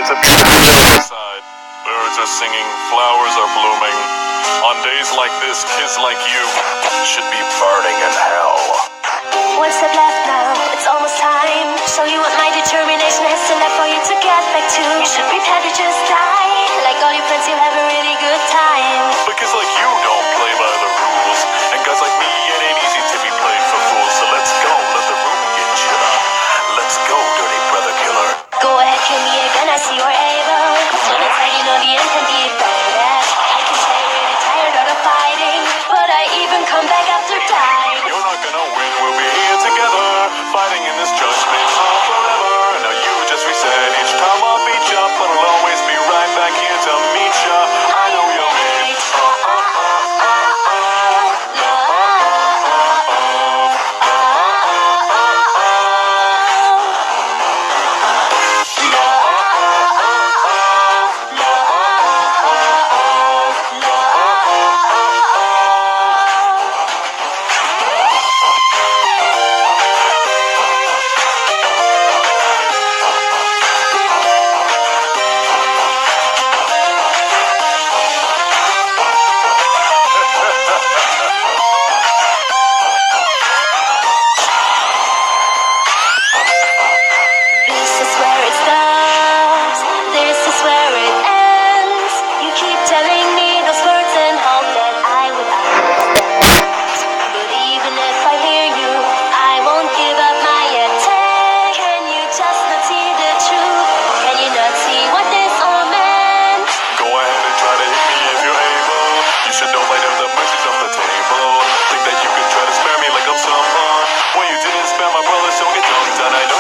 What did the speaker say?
It's a beautiful day outside. Birds are singing, flowers are blooming. On days like this, kids like you should be burning in hell. One step left now, it's almost time. Show you what my determination has still left for you to get back to. You should prepare to just die. Like all your friends, you have a really good time. Because like you don't play by the rules. And guys like me, it ain't easy to be played for fools. So let's go, let the room get chiller. Let's go, dirty brother killer. Go ahead, kill me again, I see you're able. When it's like you know the end can be better. I can stay really tired out of fighting, but I even come back after dying. You're not gonna win, we'll be here together, fighting in this judgment hall forever. Now you just reset each time I'll beat ya, but I'll always be right back here to meet ya. I know you're in. Think that you could try to spare me like I'm someone. When you didn't spare my brother, so get dunked on.